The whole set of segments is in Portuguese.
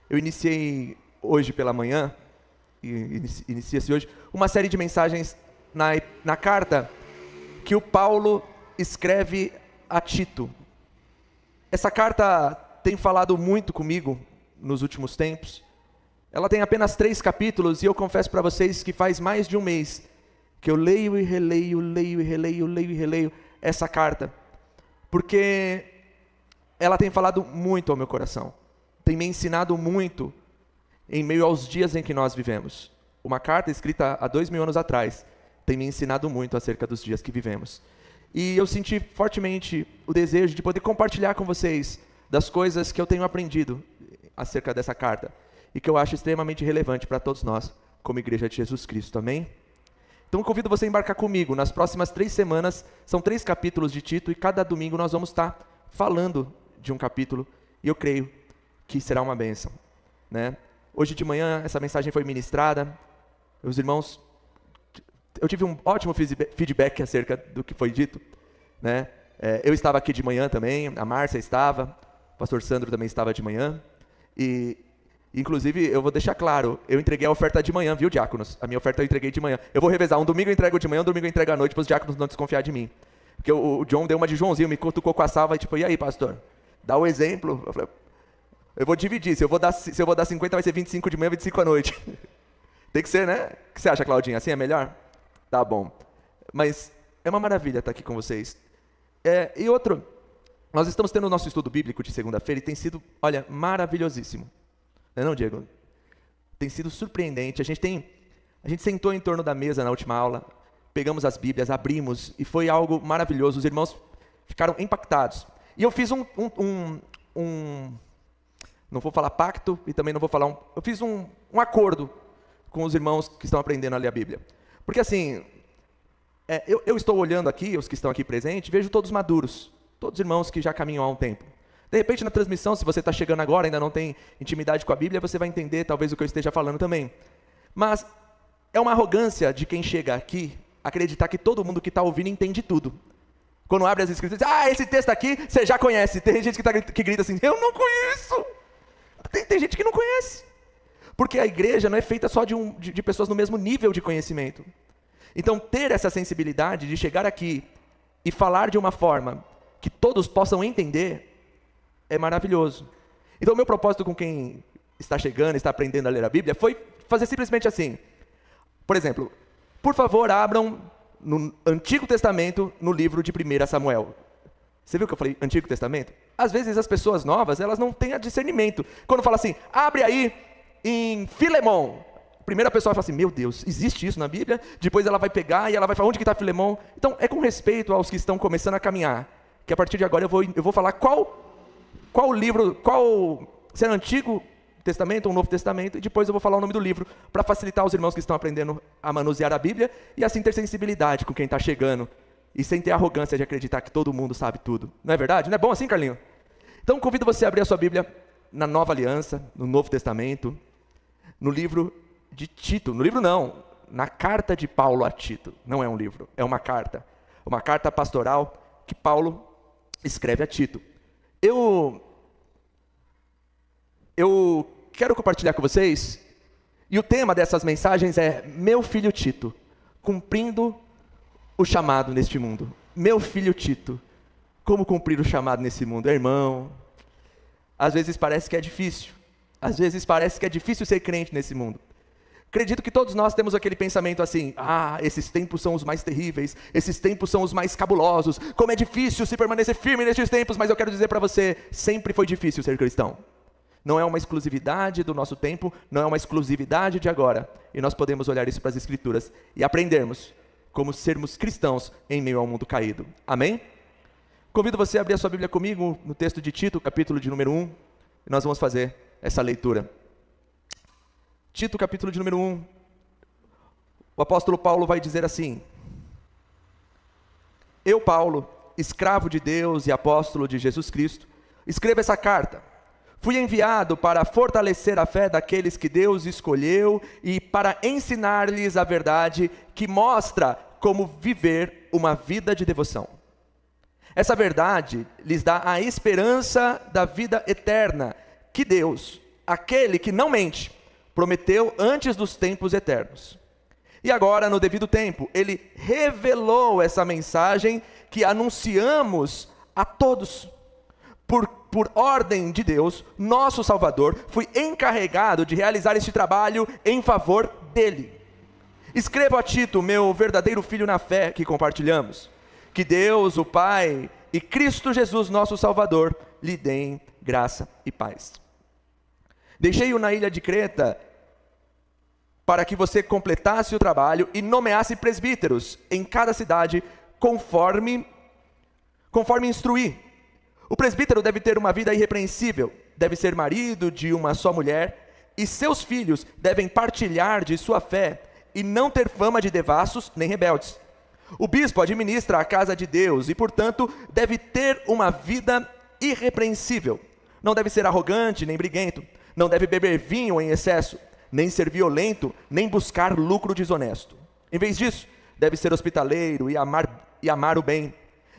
Eu iniciei hoje pela manhã, inicia-se hoje, uma série de mensagens na carta que o Paulo escreve a Tito. Essa carta tem falado muito comigo nos últimos tempos. Ela tem apenas 3 capítulos e eu confesso para vocês que faz mais de um mês que eu leio e releio essa carta, porque ela tem falado muito ao meu coração, tem me ensinado muito em meio aos dias em que nós vivemos. Uma carta escrita há 2000 anos atrás tem me ensinado muito acerca dos dias que vivemos. E eu senti fortemente o desejo de poder compartilhar com vocês das coisas que eu tenho aprendido acerca dessa carta e que eu acho extremamente relevante para todos nós, como Igreja de Jesus Cristo, amém? Então convido você a embarcar comigo. Nas próximas 3 semanas, são 3 capítulos de Tito, e cada domingo nós vamos estar falando de um capítulo, e eu creio que será uma bênção, né? Hoje de manhã essa mensagem foi ministrada, os irmãos, eu tive um ótimo feedback acerca do que foi dito, né? Eu estava aqui de manhã também, a Márcia estava, o pastor Sandro também estava de manhã, e inclusive eu vou deixar claro, eu entreguei a oferta de manhã, viu, diáconos? A minha oferta eu entreguei de manhã. Eu vou revezar, um domingo eu entrego de manhã, um domingo eu entrego à noite, para os diáconos não desconfiar de mim. Porque o John deu uma de Joãozinho, me cutucou com a salva, e tipo, e aí, pastor? Dá o exemplo. Eu falei, eu vou dividir, se eu vou dar 50, vai ser 25 de manhã, 25 à noite. Tem que ser, né? O que você acha, Claudinha? Assim é melhor? Tá bom. Mas é uma maravilha estar aqui com vocês. E outro, nós estamos tendo o nosso estudo bíblico de segunda-feira e tem sido, olha, maravilhosíssimo. Não é não, Diego? Tem sido surpreendente. A gente sentou em torno da mesa na última aula, pegamos as Bíblias, abrimos, e foi algo maravilhoso. Os irmãos ficaram impactados. E eu fiz não vou falar pacto, e também não vou falar eu fiz um acordo com os irmãos que estão aprendendo a ler a Bíblia. Porque assim, eu estou olhando aqui, os que estão aqui presentes, vejo todos maduros, todos irmãos que já caminham há um tempo. De repente, na transmissão, se você está chegando agora, ainda não tem intimidade com a Bíblia, você vai entender talvez o que eu esteja falando também. Mas é uma arrogância de quem chega aqui acreditar que todo mundo que está ouvindo entende tudo. Quando abre as escrituras, esse texto aqui você já conhece. Tem gente que grita assim, eu não conheço. Tem gente que não conhece. Porque a igreja não é feita só de pessoas no mesmo nível de conhecimento. Então, ter essa sensibilidade de chegar aqui e falar de uma forma que todos possam entender é maravilhoso. Então, o meu propósito com quem está chegando, está aprendendo a ler a Bíblia, foi fazer simplesmente assim. Por exemplo, por favor, abram no Antigo Testamento, no livro de 1 Samuel. Você viu que eu falei Antigo Testamento? Às vezes as pessoas novas, elas não têm discernimento. Quando fala assim, abre aí em Filemão. A primeira pessoa fala assim, meu Deus, existe isso na Bíblia? Depois ela vai pegar e ela vai falar, onde que está Filemão? Então, é com respeito aos que estão começando a caminhar, que a partir de agora eu vou falar qual livro, se é no Antigo Testamento ou Novo Testamento, e depois eu vou falar o nome do livro, para facilitar os irmãos que estão aprendendo a manusear a Bíblia, e assim ter sensibilidade com quem está chegando, e sem ter arrogância de acreditar que todo mundo sabe tudo. Não é verdade? Não é bom assim, Carlinho? Então convido você a abrir a sua Bíblia na Nova Aliança, no Novo Testamento, no livro de Tito. No livro não, na carta de Paulo a Tito. Não é um livro, é uma carta pastoral que Paulo escreve a Tito. Eu quero compartilhar com vocês, e o tema dessas mensagens é meu filho Tito, cumprindo o chamado neste mundo. Meu filho Tito, como cumprir o chamado nesse mundo? Irmão, às vezes parece que é difícil, às vezes parece que é difícil ser crente nesse mundo. Acredito que todos nós temos aquele pensamento assim, esses tempos são os mais terríveis, esses tempos são os mais cabulosos, como é difícil se permanecer firme nestes tempos, mas eu quero dizer para você, sempre foi difícil ser cristão. Não é uma exclusividade do nosso tempo, não é uma exclusividade de agora, e nós podemos olhar isso para as Escrituras e aprendermos como sermos cristãos em meio ao mundo caído. Amém? Convido você a abrir a sua Bíblia comigo no texto de Tito, capítulo de número 1, e nós vamos fazer essa leitura. Tito, capítulo de número 1, o apóstolo Paulo vai dizer assim: eu, Paulo, escravo de Deus e apóstolo de Jesus Cristo, escrevo essa carta. Fui enviado para fortalecer a fé daqueles que Deus escolheu e para ensinar-lhes a verdade que mostra como viver uma vida de devoção. Essa verdade lhes dá a esperança da vida eterna que Deus, aquele que não mente, prometeu antes dos tempos eternos. E agora, no devido tempo, ele revelou essa mensagem que anunciamos a todos. Por ordem de Deus, nosso Salvador, fui encarregado de realizar este trabalho em favor dele. Escrevo a Tito, meu verdadeiro filho na fé que compartilhamos, que Deus, o Pai, e Cristo Jesus, nosso Salvador, lhe deem graça e paz. Deixei-o na ilha de Creta para que você completasse o trabalho e nomeasse presbíteros em cada cidade, conforme instruí. O presbítero deve ter uma vida irrepreensível, deve ser marido de uma só mulher, e seus filhos devem partilhar de sua fé e não ter fama de devassos nem rebeldes. O bispo administra a casa de Deus e, portanto, deve ter uma vida irrepreensível. Não deve ser arrogante nem briguento, não deve beber vinho em excesso, nem ser violento, nem buscar lucro desonesto. Em vez disso, deve ser hospitaleiro e amar o bem.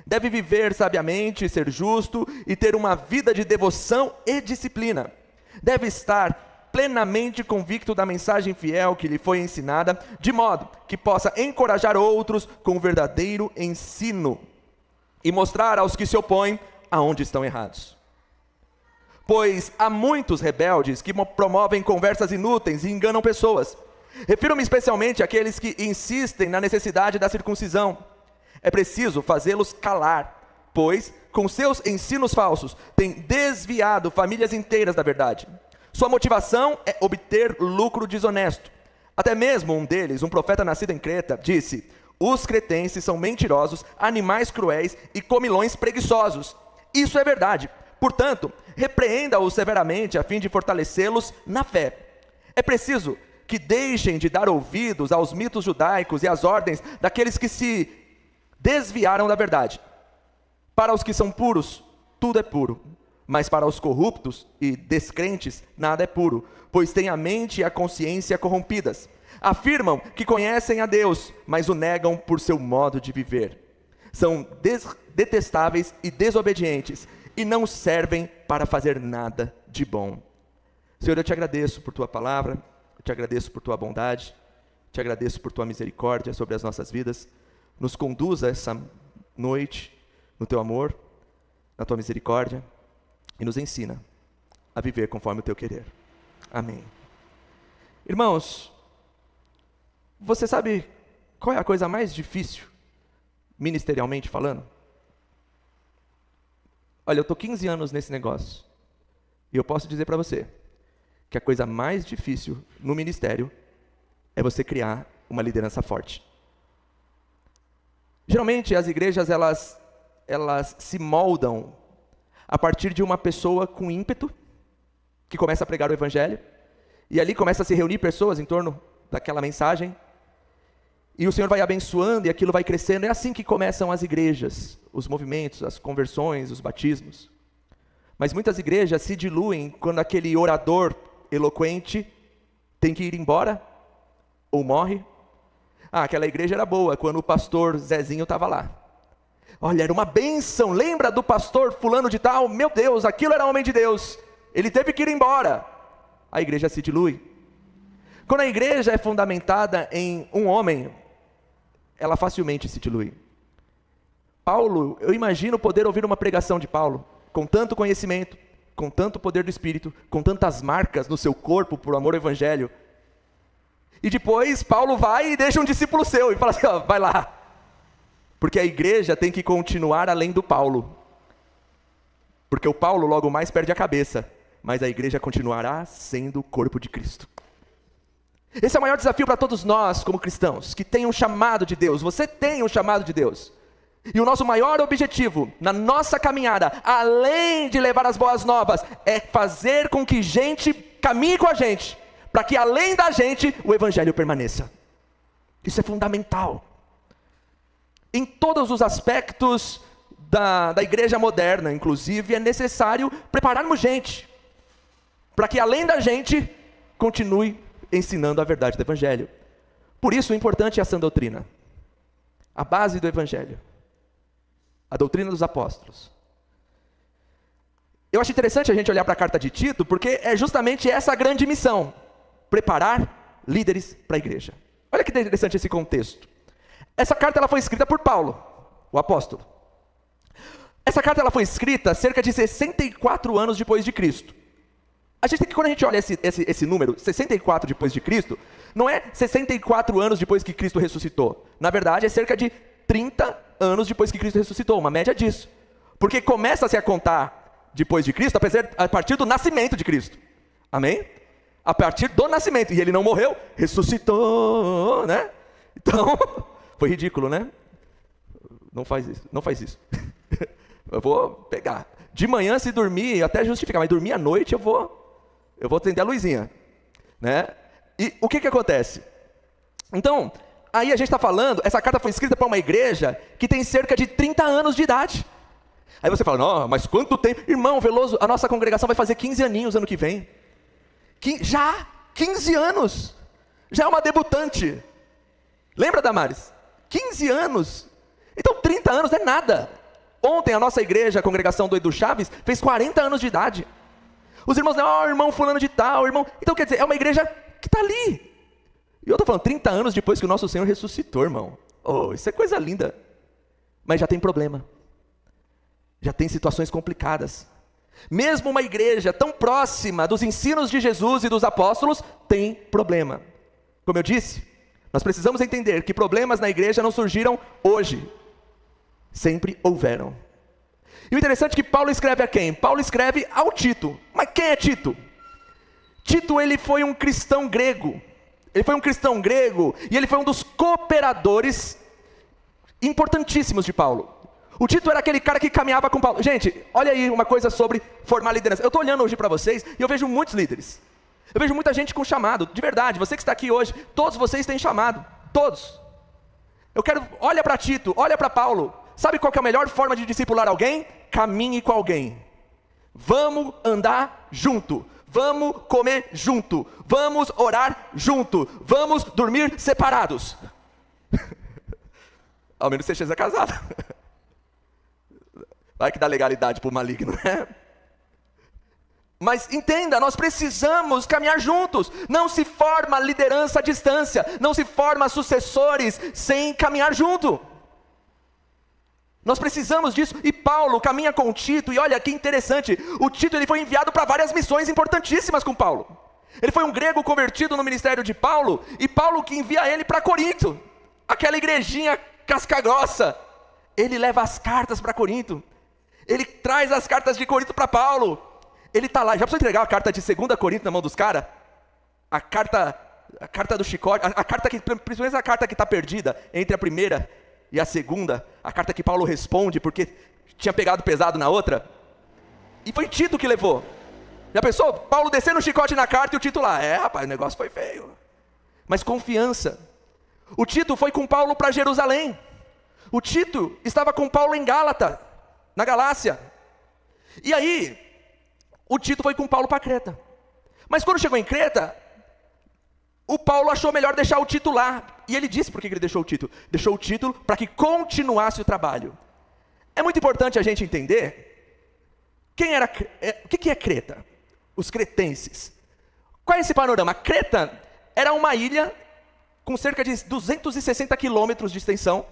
Deve viver sabiamente, ser justo e ter uma vida de devoção e disciplina. Deve estar plenamente convicto da mensagem fiel que lhe foi ensinada, de modo que possa encorajar outros com o verdadeiro ensino e mostrar aos que se opõem aonde estão errados. Pois há muitos rebeldes que promovem conversas inúteis e enganam pessoas. Refiro-me especialmente àqueles que insistem na necessidade da circuncisão. É preciso fazê-los calar, pois, com seus ensinos falsos, têm desviado famílias inteiras da verdade. Sua motivação é obter lucro desonesto. Até mesmo um deles, um profeta nascido em Creta, disse: os cretenses são mentirosos, animais cruéis e comilões preguiçosos. Isso é verdade. Portanto, repreenda-os severamente a fim de fortalecê-los na fé. É preciso que deixem de dar ouvidos aos mitos judaicos e às ordens daqueles que se desviaram da verdade. Para os que são puros, tudo é puro, mas para os corruptos e descrentes, nada é puro, pois têm a mente e a consciência corrompidas. Afirmam que conhecem a Deus, mas o negam por seu modo de viver. São detestáveis e desobedientes, e não servem para fazer nada de bom. Senhor, eu te agradeço por tua palavra, eu te agradeço por tua bondade, te agradeço por tua misericórdia sobre as nossas vidas. Nos conduza essa noite no teu amor, na tua misericórdia, e nos ensina a viver conforme o teu querer. Amém. Irmãos, você sabe qual é a coisa mais difícil, ministerialmente falando? Olha, eu estou 15 anos nesse negócio, e eu posso dizer para você, que a coisa mais difícil no ministério é você criar uma liderança forte. Geralmente as igrejas elas se moldam a partir de uma pessoa com ímpeto, que começa a pregar o evangelho, e ali começa a se reunir pessoas em torno daquela mensagem, e o Senhor vai abençoando e aquilo vai crescendo. É assim que começam as igrejas, os movimentos, as conversões, os batismos. Mas muitas igrejas se diluem quando aquele orador eloquente tem que ir embora, ou morre. Ah, aquela igreja era boa quando o pastor Zezinho estava lá. Olha, era uma bênção, lembra do pastor fulano de tal? Meu Deus, aquilo era homem de Deus, ele teve que ir embora. A igreja se dilui. Quando a igreja é fundamentada em um homem, ela facilmente se dilui. Paulo, eu imagino poder ouvir uma pregação de Paulo, com tanto conhecimento, com tanto poder do Espírito, com tantas marcas no seu corpo por amor ao Evangelho. E depois Paulo vai e deixa um discípulo seu e fala assim, ó, vai lá. Porque a igreja tem que continuar além do Paulo. Porque o Paulo logo mais perde a cabeça, mas a igreja continuará sendo o corpo de Cristo. Esse é o maior desafio para todos nós como cristãos, que tem um chamado de Deus. Você tem um chamado de Deus. E o nosso maior objetivo na nossa caminhada, além de levar as boas novas, é fazer com que gente caminhe com a gente, para que além da gente, o evangelho permaneça. Isso é fundamental. Em todos os aspectos da igreja moderna, inclusive, é necessário prepararmos gente, para que além da gente, continue ensinando a verdade do evangelho. Por isso, o importante é a sã doutrina, a base do evangelho, a doutrina dos apóstolos. Eu acho interessante a gente olhar para a carta de Tito, porque é justamente essa a grande missão: preparar líderes para a igreja. Olha que interessante esse contexto. Essa carta ela foi escrita por Paulo, o apóstolo. Essa carta ela foi escrita cerca de 64 anos depois de Cristo. A gente tem que, quando a gente olha esse número, 64 depois de Cristo, não é 64 anos depois que Cristo ressuscitou. Na verdade, é cerca de 30 anos depois que Cristo ressuscitou, uma média disso. Porque começa-se a contar depois de Cristo a partir do nascimento de Cristo. Amém? A partir do nascimento. E ele não morreu, ressuscitou, né? Então, foi ridículo, né? Não faz isso, não faz isso. Eu vou pegar. De manhã, se dormir, até justificar, mas dormir à noite eu vou acender a luzinha, né? E o que acontece? Então, aí a gente está falando, essa carta foi escrita para uma igreja que tem cerca de 30 anos de idade. Aí você fala, não, mas quanto tempo? Irmão Veloso, a nossa congregação vai fazer 15 aninhos ano que vem. Já 15 anos. Já é uma debutante. Lembra, Damares? 15 anos. Então 30 anos não é nada. Ontem a nossa igreja, a congregação do Edu Chaves, fez 40 anos de idade. Os irmãos dizem, irmão fulano de tal, irmão... Então quer dizer, é uma igreja que está ali. E eu estou falando, 30 anos depois que o nosso Senhor ressuscitou, irmão. Oh, isso é coisa linda. Mas já tem problema. Já tem situações complicadas. Mesmo uma igreja tão próxima dos ensinos de Jesus e dos apóstolos, tem problema. Como eu disse, nós precisamos entender que problemas na igreja não surgiram hoje. Sempre houveram. E o interessante é que Paulo escreve a quem? Paulo escreve ao Tito. Mas quem é Tito? Tito, ele foi um cristão grego. Ele foi um cristão grego e ele foi um dos cooperadores importantíssimos de Paulo. O Tito era aquele cara que caminhava com Paulo. Gente, olha aí uma coisa sobre formar liderança. Eu estou olhando hoje para vocês e eu vejo muitos líderes. Eu vejo muita gente com chamado. De verdade, você que está aqui hoje, todos vocês têm chamado. Todos. Olha para Tito, olha para Paulo. Sabe qual que é a melhor forma de discipular alguém? Caminhe com alguém. Vamos andar junto. Vamos comer junto. Vamos orar junto. Vamos dormir separados. Ao menos você seja casado. Vai que dá legalidade para o maligno, né? Mas entenda, nós precisamos caminhar juntos. Não se forma liderança à distância. Não se forma sucessores sem caminhar junto. Nós precisamos disso, e Paulo caminha com o Tito, e olha que interessante, o Tito ele foi enviado para várias missões importantíssimas com Paulo. Ele foi um grego convertido no ministério de Paulo, e Paulo que envia ele para Corinto, aquela igrejinha casca-grossa. Ele leva as cartas para Corinto, ele traz as cartas de Corinto para Paulo, ele está lá, já precisa entregar a carta de 2 Corinto na mão dos caras? A carta do chicote, principalmente a carta que está perdida, entre a primeira e a segunda, a carta que Paulo responde, porque tinha pegado pesado na outra, e foi Tito que levou. Já pensou? Paulo descendo o chicote na carta e o Tito lá, rapaz, o negócio foi feio. Mas confiança. O Tito foi com Paulo para Jerusalém. O Tito estava com Paulo em Gálata, na Galácia. E aí, o Tito foi com Paulo para Creta. Mas quando chegou em Creta, o Paulo achou melhor deixar o Tito lá. E ele disse por que ele deixou o Tito. Deixou o Tito para que continuasse o trabalho. É muito importante a gente entender o que é Creta? Os cretenses. Qual é esse panorama? Creta era uma ilha com cerca de 260 quilômetros de extensão,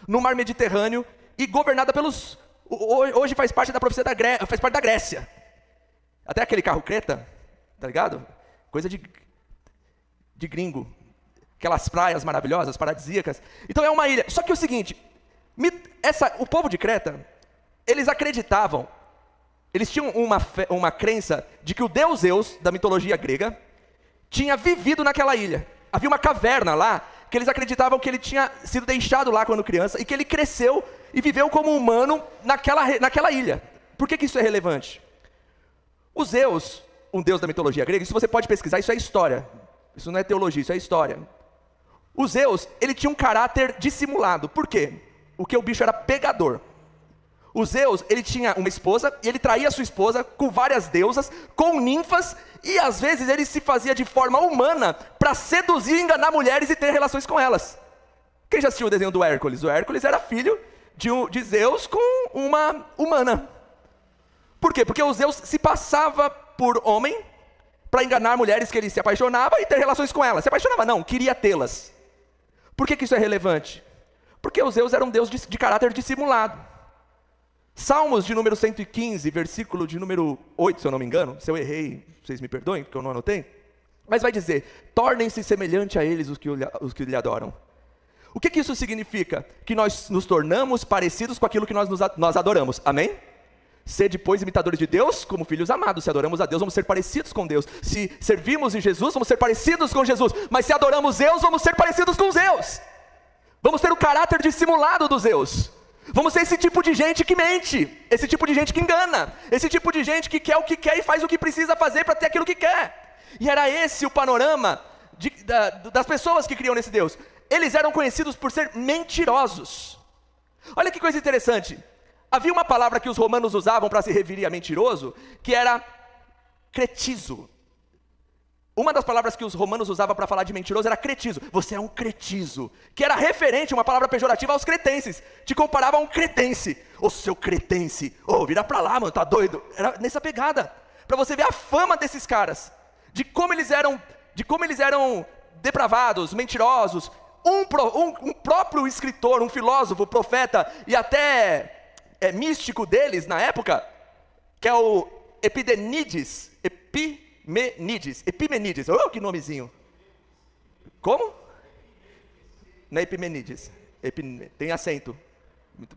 no mar Mediterrâneo, e governada pelos... Hoje faz parte da profecia faz parte da Grécia. Até aquele carro Creta, tá ligado? Coisa de gringo, aquelas praias maravilhosas, paradisíacas. Então é uma ilha. Só que é o seguinte, o povo de Creta, eles acreditavam, eles tinham uma crença de que o deus Zeus, da mitologia grega, tinha vivido naquela ilha. Havia uma caverna lá, que eles acreditavam que ele tinha sido deixado lá quando criança, e que ele cresceu e viveu como humano naquela ilha. Por que isso é relevante? O Zeus, um deus da mitologia grega, isso você pode pesquisar, isso é história. Isso não é teologia, isso é história. O Zeus, ele tinha um caráter dissimulado. Por quê? Porque o bicho era pegador. O Zeus, ele tinha uma esposa, e ele traía sua esposa com várias deusas, com ninfas, e às vezes ele se fazia de forma humana para seduzir e enganar mulheres e ter relações com elas. Quem já assistiu o desenho do Hércules? O Hércules era filho de Zeus com uma humana. Por quê? Porque o Zeus se passava por homem para enganar mulheres que ele se apaixonava e ter relações com elas. Se apaixonava não, queria tê-las. Por que isso é relevante? Porque o Zeus era um deus de caráter dissimulado. Salmos de número 115, versículo de número 8, se eu não me engano. Se eu errei, vocês me perdoem, porque eu não anotei. Mas vai dizer, tornem-se semelhante a eles os que lhe adoram. O que isso significa? Que nós nos tornamos parecidos com aquilo que nós adoramos. Amém? Sede, pois, imitadores de Deus, como filhos amados. Se adoramos a Deus, vamos ser parecidos com Deus. Se servimos em Jesus, vamos ser parecidos com Jesus. Mas se adoramos Zeus, vamos ser parecidos com Zeus. Vamos ter o caráter dissimulado dos Zeus. Vamos ser esse tipo de gente que mente, esse tipo de gente que engana, esse tipo de gente que quer o que quer e faz o que precisa fazer para ter aquilo que quer. E era esse o panorama das pessoas que criam nesse Deus. Eles eram conhecidos por ser mentirosos. Olha que coisa interessante. Havia uma palavra que os romanos usavam para se referir a mentiroso, que era cretizo. Uma das palavras que os romanos usavam para falar de mentiroso era cretizo. Você é um cretizo, que era referente, uma palavra pejorativa aos cretenses. Te comparava a um cretense. Ô seu cretense, vira pra lá, mano, tá doido? Era nessa pegada, para você ver a fama desses caras, de como eles eram depravados, mentirosos. Um próprio escritor, um filósofo, profeta e até místico deles na época, que é o Epimenides, que nomezinho. Como? Não é Epimenides, tem acento.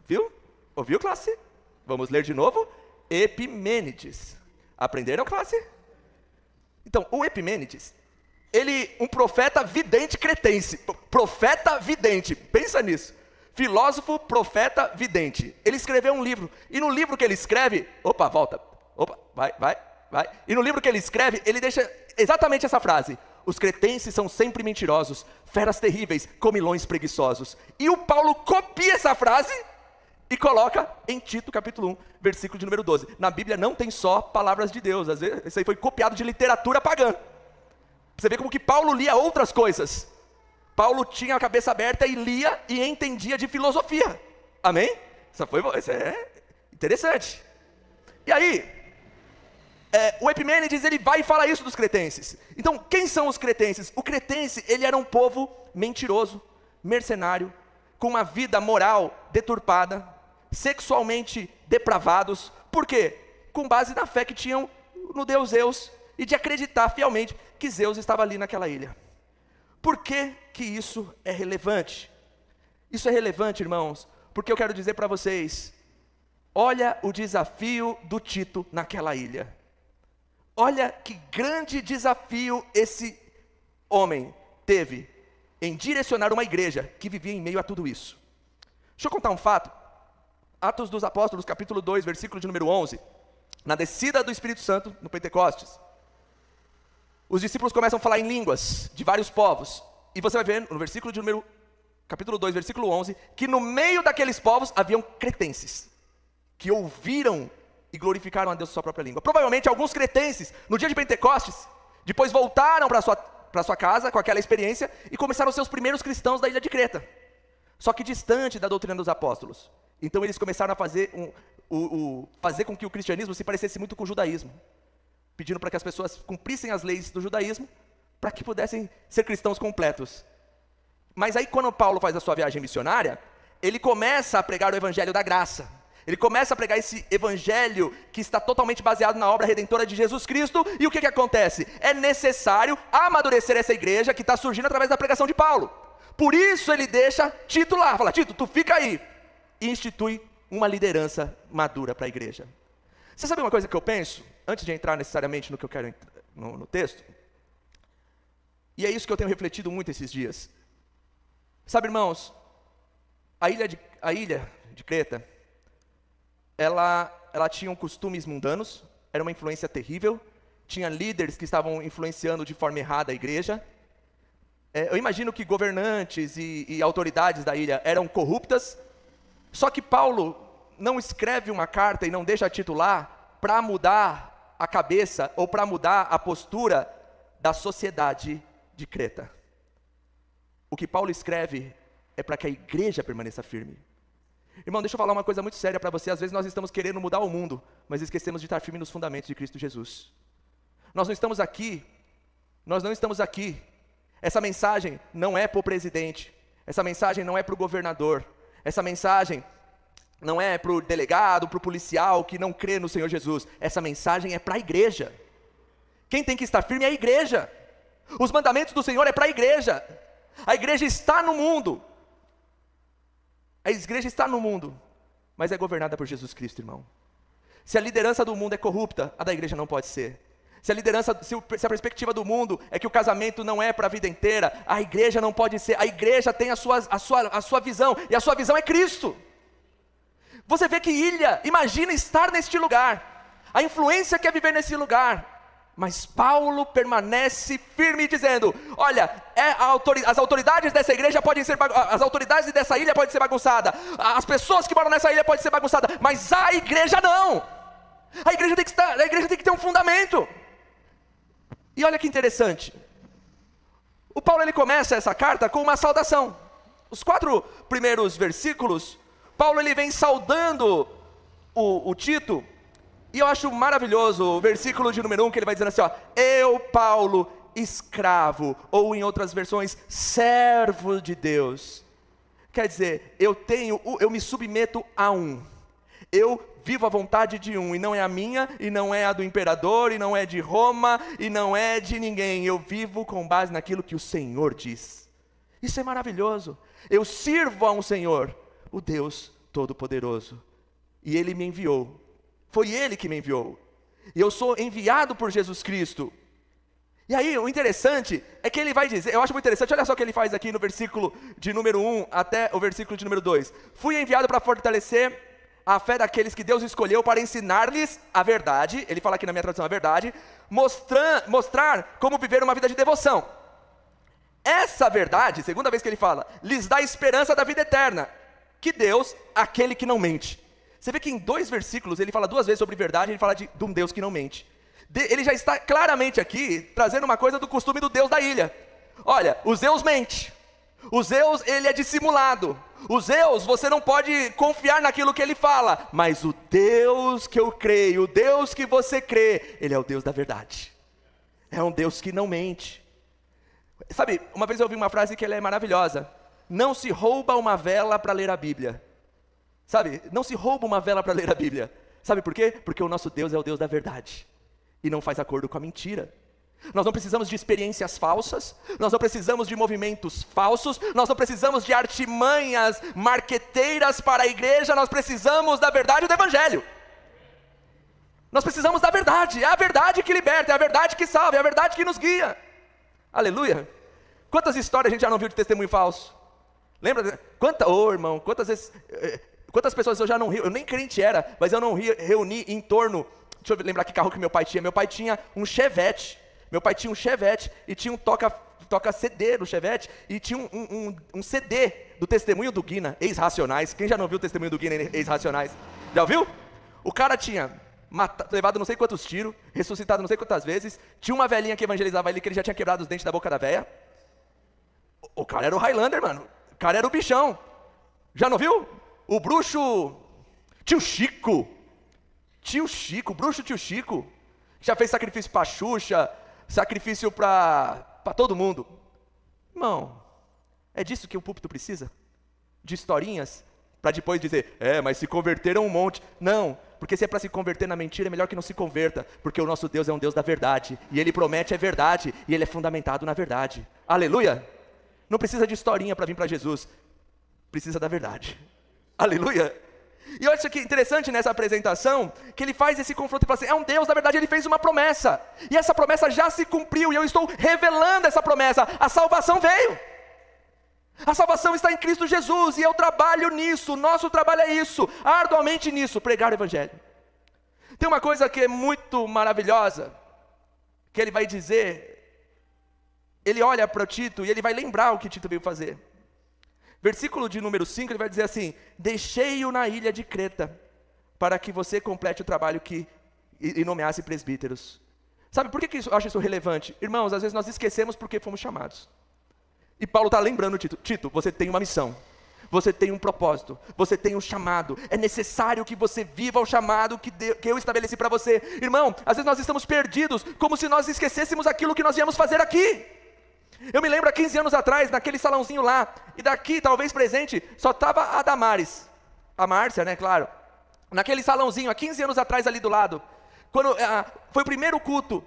Viu? Ouviu, classe? Vamos ler de novo. Epimênides. Aprenderam, classe? Então, o Epimênides, um profeta vidente cretense. Profeta vidente, pensa nisso. Filósofo, profeta, vidente. Ele escreveu um livro. E no livro que ele escreve... vai. E no livro que ele escreve, ele deixa exatamente essa frase. Os cretenses são sempre mentirosos, feras terríveis, comilões preguiçosos. E o Paulo copia essa frase e coloca em Tito, capítulo 1, versículo de número 12. Na Bíblia não tem só palavras de Deus. Às vezes, isso aí foi copiado de literatura pagã. Você vê como que Paulo lia outras coisas. Paulo tinha a cabeça aberta e lia e entendia de filosofia. Amém? Isso é interessante. E aí, o Epimênides, ele vai e fala isso dos cretenses. Então, quem são os cretenses? O cretense, ele era um povo mentiroso, mercenário, com uma vida moral deturpada, sexualmente depravados. Por quê? Com base na fé que tinham no Deus Zeus e de acreditar fielmente que Zeus estava ali naquela ilha. Por que isso é relevante? Isso é relevante, irmãos, porque eu quero dizer para vocês, olha o desafio do Tito naquela ilha. Olha que grande desafio esse homem teve em direcionar uma igreja que vivia em meio a tudo isso. Deixa eu contar um fato. Atos dos Apóstolos, capítulo 2, versículo de número 11. Na descida do Espírito Santo, no Pentecostes, os discípulos começam a falar em línguas de vários povos. E você vai ver no versículo de número, capítulo 2, versículo 11, que no meio daqueles povos haviam cretenses, que ouviram e glorificaram a Deus em sua própria língua. Provavelmente alguns cretenses, no dia de Pentecostes, depois voltaram para sua casa com aquela experiência e começaram a ser os primeiros cristãos da ilha de Creta. Só que distante da doutrina dos apóstolos. Então eles começaram a fazer com que o cristianismo se parecesse muito com o judaísmo, pedindo para que as pessoas cumprissem as leis do judaísmo, para que pudessem ser cristãos completos. Mas aí quando Paulo faz a sua viagem missionária, ele começa a pregar o evangelho da graça. Ele começa a pregar esse evangelho que está totalmente baseado na obra redentora de Jesus Cristo. E o que acontece? É necessário amadurecer essa igreja que está surgindo através da pregação de Paulo. Por isso ele deixa Tito lá, fala: Tito, tu fica aí. E institui uma liderança madura para a igreja. Você sabe uma coisa que eu penso? Antes de entrar necessariamente no que eu quero no texto. E é isso que eu tenho refletido muito esses dias. Sabe, irmãos, a ilha de Creta, ela tinha costumes mundanos, era uma influência terrível, tinha líderes que estavam influenciando de forma errada a igreja. Eu imagino que governantes e autoridades da ilha eram corruptas, só que Paulo não escreve uma carta e não deixa titular para mudar a cabeça ou para mudar a postura da sociedade de Creta. O que Paulo escreve é para que a igreja permaneça firme. Irmão, deixa eu falar uma coisa muito séria para você. Às vezes nós estamos querendo mudar o mundo, mas esquecemos de estar firme nos fundamentos de Cristo Jesus. Nós não estamos aqui. Essa mensagem não é para o presidente. Essa mensagem não é para o governador. Essa mensagem não é para o delegado, para o policial que não crê no Senhor Jesus. Essa mensagem é para a igreja. Quem tem que estar firme é a igreja. Os mandamentos do Senhor é para a igreja. A igreja está no mundo. A igreja está no mundo, mas é governada por Jesus Cristo, irmão. Se a liderança do mundo é corrupta, a da igreja não pode ser. Se a perspectiva do mundo é que o casamento não é para a vida inteira, a igreja não pode ser. A igreja tem a sua visão, e a sua visão é Cristo. Você vê que Ilha imagina estar neste lugar, a influência que é viver nesse lugar. Mas Paulo permanece firme dizendo, olha, as autoridades dessa igreja podem ser, as autoridades dessa ilha podem ser bagunçadas, as pessoas que moram nessa ilha podem ser bagunçadas, mas a igreja não. A igreja tem que ter um fundamento. E olha que interessante, o Paulo ele começa essa carta com uma saudação. Os 4 primeiros versículos, Paulo ele vem saudando o Tito. E eu acho maravilhoso o versículo de número 1, que ele vai dizendo assim, ó, eu, Paulo, escravo, ou em outras versões, servo de Deus. Quer dizer, eu me submeto a um. Eu vivo a vontade de um, e não é a minha, e não é a do imperador, e não é de Roma, e não é de ninguém. Eu vivo com base naquilo que o Senhor diz. Isso é maravilhoso. Eu sirvo a um Senhor, o Deus Todo-Poderoso. E Ele me enviou. Foi Ele que me enviou. E eu sou enviado por Jesus Cristo. E aí, o interessante é que ele vai dizer, eu acho muito interessante, olha só o que ele faz aqui no versículo de número 1 até o versículo de número 2. Fui enviado para fortalecer a fé daqueles que Deus escolheu para ensinar-lhes a verdade, ele fala aqui na minha tradução a verdade, mostrar como viver uma vida de devoção. Essa verdade, segunda vez que ele fala, lhes dá esperança da vida eterna, que Deus, aquele que não mente. Você vê que em 2 versículos ele fala 2 vezes sobre verdade, ele fala de um Deus que não mente. Ele já está claramente aqui trazendo uma coisa do costume do Deus da ilha. Olha, o Zeus mente. O Zeus, ele é dissimulado. O Zeus, você não pode confiar naquilo que ele fala. Mas o Deus que eu creio, o Deus que você crê, ele é o Deus da verdade. É um Deus que não mente. Sabe, uma vez eu ouvi uma frase que ela é maravilhosa. Não se rouba uma vela para ler a Bíblia. Sabe, não se rouba uma vela para ler a Bíblia. Sabe por quê? Porque o nosso Deus é o Deus da verdade. E não faz acordo com a mentira. Nós não precisamos de experiências falsas. Nós não precisamos de movimentos falsos. Nós não precisamos de artimanhas marqueteiras para a igreja. Nós precisamos da verdade do Evangelho. Nós precisamos da verdade. É a verdade que liberta, é a verdade que salva, é a verdade que nos guia. Aleluia. Quantas histórias a gente já não viu de testemunho falso? Lembra? Irmão, quantas pessoas eu já não ri, eu nem crente era, mas eu não reuni em torno, deixa eu lembrar que carro que meu pai tinha um Chevette, e tinha um toca CD no Chevette, e tinha um CD do testemunho do Guina, Ex-Racionais. Quem já não viu o testemunho do Guina, Ex-Racionais? Já ouviu? O cara tinha levado não sei quantos tiros, ressuscitado não sei quantas vezes, tinha uma velhinha que evangelizava ele, que ele já tinha quebrado os dentes da boca da velha. O cara era o Highlander, mano, o cara era o bichão. Já não viu? O bruxo, tio Chico, o bruxo tio Chico, já fez sacrifício para Xuxa, sacrifício para todo mundo. Irmão, é disso que o púlpito precisa? De historinhas? Para depois dizer, mas se converteram um monte. Não, porque se é para se converter na mentira, é melhor que não se converta, porque o nosso Deus é um Deus da verdade, e Ele promete a verdade, e Ele é fundamentado na verdade. Aleluia! Não precisa de historinha para vir para Jesus, precisa da verdade. Aleluia! E olha isso que interessante nessa apresentação, que ele faz esse confronto e fala assim, é um Deus, na verdade ele fez uma promessa, e essa promessa já se cumpriu, e eu estou revelando essa promessa, a salvação veio, a salvação está em Cristo Jesus, e eu trabalho nisso, o nosso trabalho é isso, arduamente nisso, pregar o Evangelho. Tem uma coisa que é muito maravilhosa, que ele vai dizer, ele olha para o Tito, e ele vai lembrar o que Tito veio fazer. Versículo de número 5, ele vai dizer assim, deixei-o na ilha de Creta, para que você complete o trabalho e nomeasse presbíteros. Sabe por que eu acho isso relevante? Irmãos, às vezes nós esquecemos porque fomos chamados. E Paulo está lembrando Tito, você tem uma missão. Você tem um propósito, você tem um chamado. É necessário que você viva o chamado que eu estabeleci para você. Irmão, às vezes nós estamos perdidos, como se nós esquecêssemos aquilo que nós viemos fazer aqui. Eu me lembro há 15 anos atrás, naquele salãozinho lá, e daqui, talvez presente, só estava a Damares, a Márcia, né, claro. Naquele salãozinho, há 15 anos atrás ali do lado, quando foi o primeiro culto,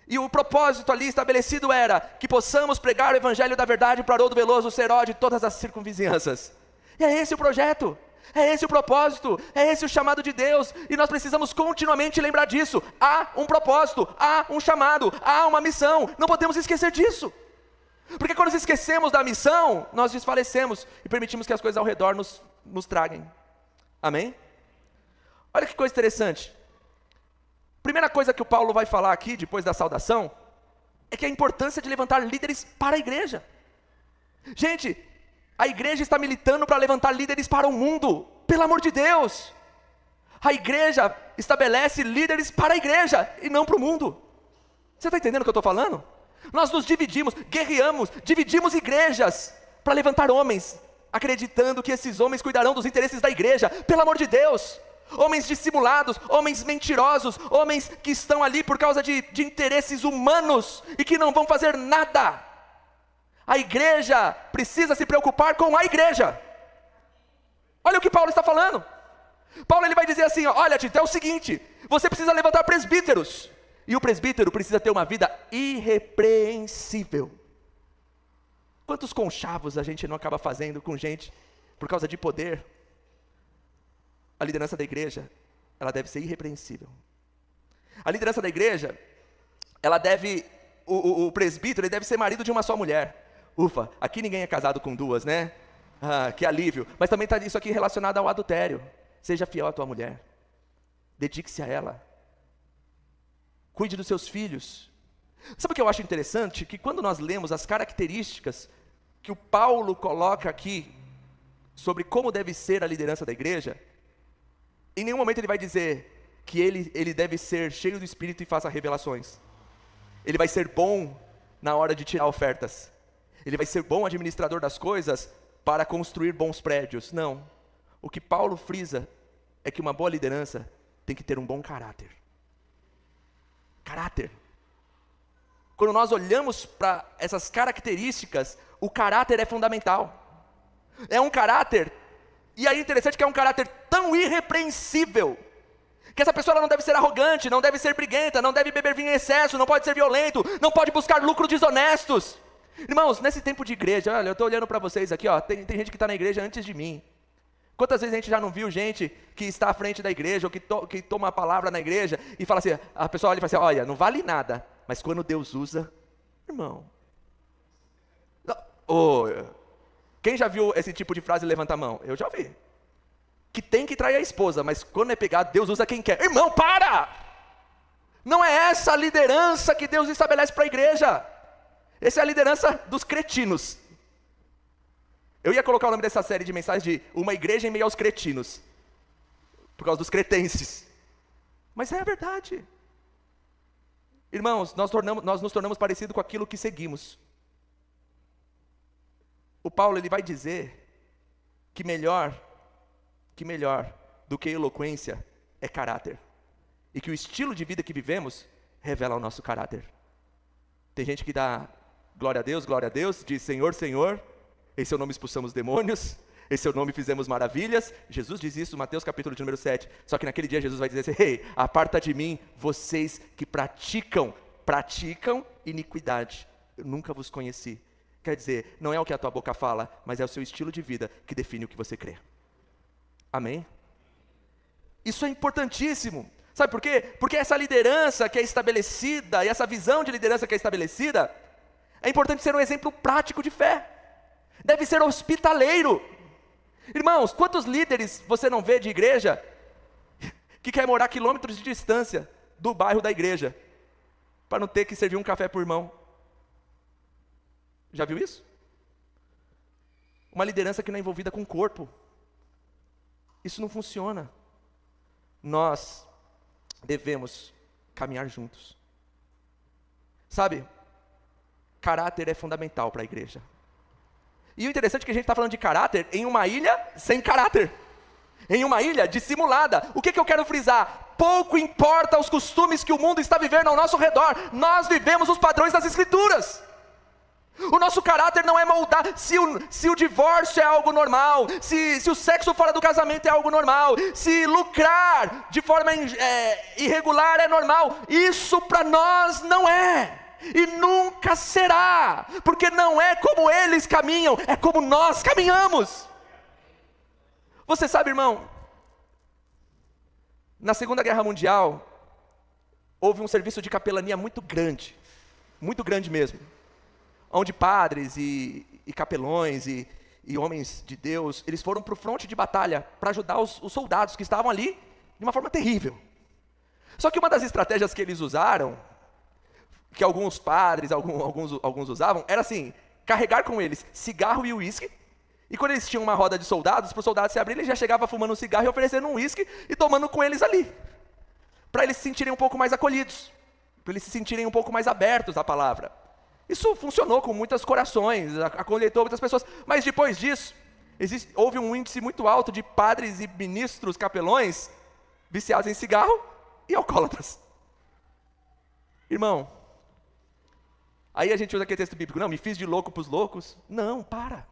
e o propósito ali estabelecido era que possamos pregar o evangelho da verdade para Haroldo Veloso, Seró, de todas as circunvizinhanças. E é esse o projeto, é esse o propósito, é esse o chamado de Deus, e nós precisamos continuamente lembrar disso. Há um propósito, há um chamado, há uma missão, não podemos esquecer disso. Porque quando nos esquecemos da missão, nós desfalecemos e permitimos que as coisas ao redor nos traguem. Amém? Olha que coisa interessante. Primeira coisa que o Paulo vai falar aqui, depois da saudação, é que a importância de levantar líderes para a igreja. Gente, a igreja está militando para levantar líderes para o mundo, pelo amor de Deus. A igreja estabelece líderes para a igreja e não para o mundo. Você está entendendo o que eu estou falando? Nós nos dividimos, guerreamos, dividimos igrejas para levantar homens, acreditando que esses homens cuidarão dos interesses da igreja, pelo amor de Deus. Homens dissimulados, homens mentirosos, homens que estão ali por causa de interesses humanos e que não vão fazer nada. A igreja precisa se preocupar com a igreja. Olha o que Paulo está falando. Paulo ele vai dizer assim, ó, olha Tito, é o seguinte, você precisa levantar presbíteros, e o presbítero precisa ter uma vida irrepreensível. Quantos conchavos a gente não acaba fazendo com gente por causa de poder? A liderança da igreja, ela deve ser irrepreensível. A liderança da igreja, ela deve, o presbítero, ele deve ser marido de uma só mulher. Ufa, aqui ninguém é casado com duas, né? Ah, que alívio. Mas também está isso aqui relacionado ao adultério. Seja fiel à tua mulher. Dedique-se a ela. Cuide dos seus filhos. Sabe o que eu acho interessante? Que quando nós lemos as características que o Paulo coloca aqui sobre como deve ser a liderança da igreja, em nenhum momento ele vai dizer que ele deve ser cheio do Espírito e faça revelações. Ele vai ser bom na hora de tirar ofertas. Ele vai ser bom administrador das coisas para construir bons prédios. Não. O que Paulo frisa é que uma boa liderança tem que ter um bom caráter. Caráter. Quando nós olhamos para essas características, o caráter é fundamental. É um caráter, e aí é interessante que é um caráter tão irrepreensível, que essa pessoa ela não deve ser arrogante, não deve ser briguenta, não deve beber vinho em excesso, não pode ser violento, não pode buscar lucros desonestos. Irmãos, nesse tempo de igreja, olha, eu estou olhando para vocês aqui, ó, tem gente que está na igreja antes de mim. Quantas vezes a gente já não viu gente que está à frente da igreja, ou que toma a palavra na igreja, e fala assim, a pessoa olha e fala assim, olha, não vale nada, mas quando Deus usa, irmão. Quem já viu esse tipo de frase, levanta a mão? Eu já vi. Que tem que trair a esposa, mas quando é pegado, Deus usa quem quer. Irmão, para! Não é essa a liderança que Deus estabelece para a igreja. Essa é a liderança dos cretinos. Eu ia colocar o nome dessa série de mensagens de Uma Igreja em Meio aos Cretinos, por causa dos cretenses. Mas é a verdade. Irmãos, nós nos tornamos parecidos com aquilo que seguimos. O Paulo ele vai dizer que melhor do que eloquência é caráter. E que o estilo de vida que vivemos revela o nosso caráter. Tem gente que dá glória a Deus, diz Senhor, Senhor, em seu nome expulsamos demônios, em seu nome fizemos maravilhas. Jesus diz isso, Mateus capítulo de número 7. Só que naquele dia Jesus vai dizer assim, ei, aparta de mim vocês que praticam iniquidade. Eu nunca vos conheci. Quer dizer, não é o que a tua boca fala, mas é o seu estilo de vida que define o que você crê. Amém? Isso é importantíssimo. Sabe por quê? Porque essa liderança que é estabelecida, e essa visão de liderança que é estabelecida, é importante ser um exemplo prático de fé. Deve ser hospitaleiro. Irmãos, quantos líderes você não vê de igreja que quer morar quilômetros de distância do bairro da igreja, para não ter que servir um café por irmão? Já viu isso? Uma liderança que não é envolvida com o corpo. Isso não funciona. Nós devemos caminhar juntos. Sabe, caráter é fundamental para a igreja. E o interessante é que a gente está falando de caráter em uma ilha sem caráter. Em uma ilha dissimulada. O que eu quero frisar? Pouco importa os costumes que o mundo está vivendo ao nosso redor. Nós vivemos os padrões das Escrituras. O nosso caráter não é moldar. Se o divórcio é algo normal, se o sexo fora do casamento é algo normal, se lucrar de forma irregular é normal, isso para nós não é. E nunca será. Porque não é como eles caminham, é como nós caminhamos. Você sabe, irmão, na Segunda Guerra Mundial, houve um serviço de capelania muito grande mesmo, onde padres e capelões e homens de Deus, eles foram para o fronte de batalha para ajudar os soldados que estavam ali de uma forma terrível. Só que uma das estratégias que eles usaram, que alguns padres, alguns usavam, era assim, carregar com eles cigarro e uísque. E quando eles tinham uma roda de soldados, para os soldados se abrirem, ele já chegava fumando um cigarro e oferecendo um uísque e tomando com eles ali. Para eles se sentirem um pouco mais acolhidos, para eles se sentirem um pouco mais abertos à palavra. Isso funcionou com muitos corações, acolheu muitas pessoas. Mas depois disso, houve um índice muito alto de padres e ministros capelões viciados em cigarro e alcoólatras. Irmão, aí a gente usa aquele texto bíblico, não, me fiz de louco para os loucos. Não, para.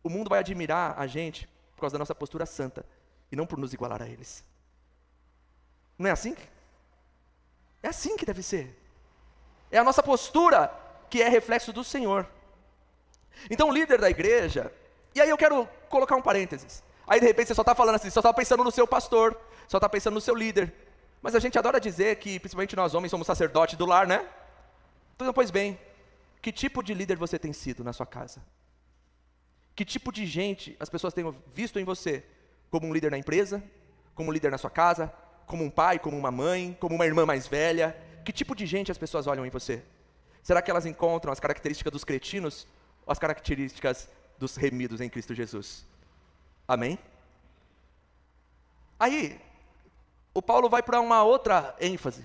O mundo vai admirar a gente por causa da nossa postura santa e não por nos igualar a eles. Não é assim? É assim que deve ser. É a nossa postura que é reflexo do Senhor. Então o líder da igreja, e aí eu quero colocar um parênteses. Aí de repente você só está falando assim, só está pensando no seu pastor, só está pensando no seu líder. Mas a gente adora dizer que, principalmente nós homens, somos sacerdotes do lar, né? Então, pois bem, que tipo de líder você tem sido na sua casa? Que tipo de gente as pessoas têm visto em você? Como um líder na empresa? Como um líder na sua casa? Como um pai, como uma mãe? Como uma irmã mais velha? Que tipo de gente as pessoas olham em você? Será que elas encontram as características dos cretinos ou as características dos remidos em Cristo Jesus? Amém? Aí, o Paulo vai para uma outra ênfase.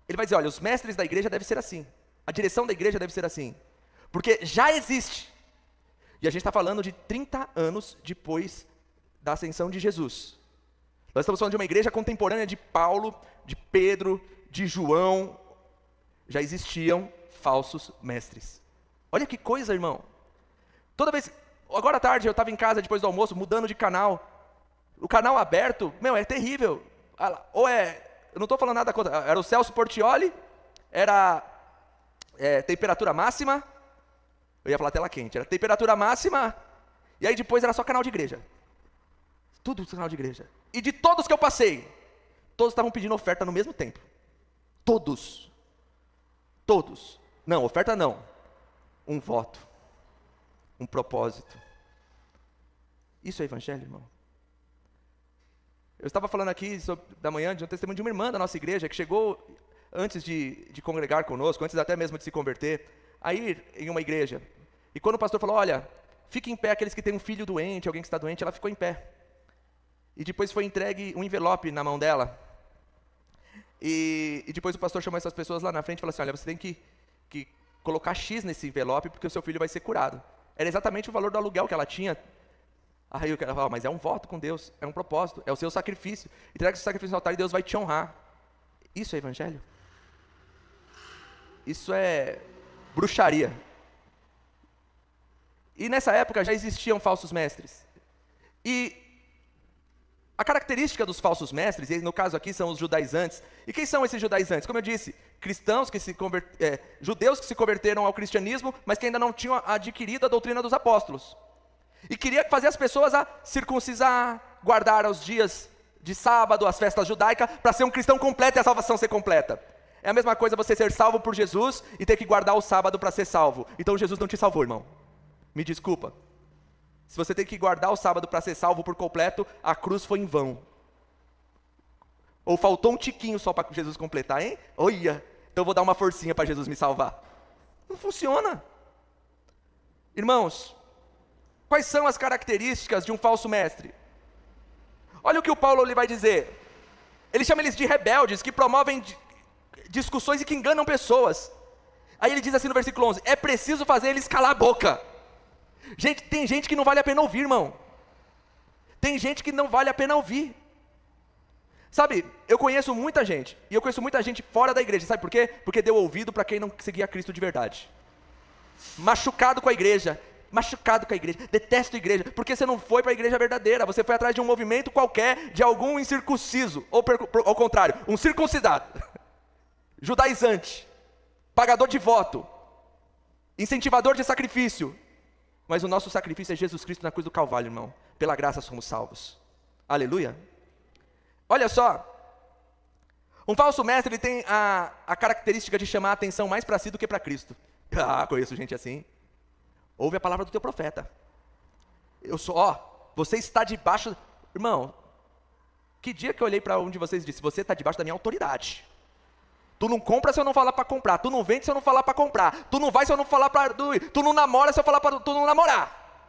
Ele vai dizer, olha, os mestres da igreja devem ser assim. A direção da igreja deve ser assim. Porque já existe. E a gente está falando de 30 anos depois da ascensão de Jesus. Nós estamos falando de uma igreja contemporânea de Paulo, de Pedro, de João. Já existiam falsos mestres. Olha que coisa, irmão. Toda vez, agora à tarde eu estava em casa depois do almoço, mudando de canal. O canal aberto, é terrível. Ou eu não estou falando nada contra, era o Celso Portiolli, era temperatura máxima. Eu ia falar tela quente, era temperatura máxima, e aí depois era só canal de igreja. Tudo canal de igreja. E de todos que eu passei, todos estavam pedindo oferta no mesmo tempo. Todos. Todos. Não, oferta não. Um voto. Um propósito. Isso é evangelho, irmão. Eu estava falando aqui da manhã de um testemunho de uma irmã da nossa igreja que chegou antes de congregar conosco, antes até mesmo de se converter, a ir em uma igreja. E quando o pastor falou, olha, fique em pé aqueles que têm um filho doente, alguém que está doente, ela ficou em pé. E depois foi entregue um envelope na mão dela. E depois o pastor chamou essas pessoas lá na frente e falou assim, olha, você tem que colocar X nesse envelope porque o seu filho vai ser curado. Era exatamente o valor do aluguel que ela tinha. Aí eu falava, mas é um voto com Deus, é um propósito, é o seu sacrifício. Entrega esse sacrifício no altar e Deus vai te honrar. Isso é evangelho? Isso é bruxaria. E nessa época já existiam falsos mestres. E a característica dos falsos mestres, e no caso aqui são os judaizantes. E quem são esses judaizantes? Como eu disse, cristãos que judeus que se converteram ao cristianismo, mas que ainda não tinham adquirido a doutrina dos apóstolos. E queria fazer as pessoas a circuncisar, guardar os dias de sábado, as festas judaicas, para ser um cristão completo e a salvação ser completa. É a mesma coisa você ser salvo por Jesus e ter que guardar o sábado para ser salvo. Então Jesus não te salvou, irmão. Me desculpa. Se você tem que guardar o sábado para ser salvo por completo, a cruz foi em vão. Ou faltou um tiquinho só para Jesus completar, hein? Olha, então eu vou dar uma forcinha para Jesus me salvar. Não funciona. Irmãos, quais são as características de um falso mestre? Olha o que o Paulo ele vai dizer. Ele chama eles de rebeldes, que promovem discussões e que enganam pessoas. Aí ele diz assim no versículo 11, é preciso fazer eles calar a boca. Gente, tem gente que não vale a pena ouvir, irmão. Tem gente que não vale a pena ouvir. Sabe, eu conheço muita gente, e eu conheço muita gente fora da igreja, sabe por quê? Porque deu ouvido para quem não seguia Cristo de verdade. Machucado com a igreja, detesto a igreja, porque você não foi para a igreja verdadeira, você foi atrás de um movimento qualquer, de algum incircunciso, ou ao contrário, um circuncidado, judaizante, pagador de voto, incentivador de sacrifício. Mas o nosso sacrifício é Jesus Cristo na cruz do Calvário, irmão. Pela graça somos salvos. Aleluia. Olha só, um falso mestre, ele tem a característica de chamar a atenção mais para si do que para Cristo. Conheço gente assim. Ouve a palavra do teu profeta. Você está debaixo... Irmão, que dia que eu olhei para um de vocês e disse, você está debaixo da minha autoridade. Tu não compra se eu não falar para comprar. Tu não vende se eu não falar para comprar. Tu não vai se eu não falar para... Tu não namora se eu falar para tu não namorar.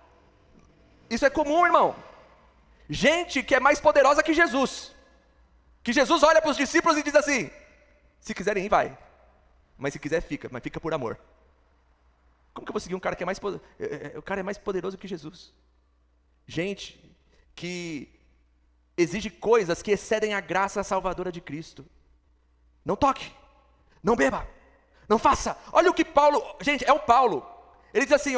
Isso é comum, irmão. Gente que é mais poderosa que Jesus. Que Jesus olha para os discípulos e diz assim, se quiserem ir, vai. Mas se quiser, fica. Mas fica por amor. Como que eu vou seguir um cara que é mais poderoso? O cara é mais poderoso que Jesus. Gente que exige coisas que excedem a graça salvadora de Cristo. Não toque, não beba, não faça. Olha o que Paulo, gente, é o Paulo. Ele diz assim,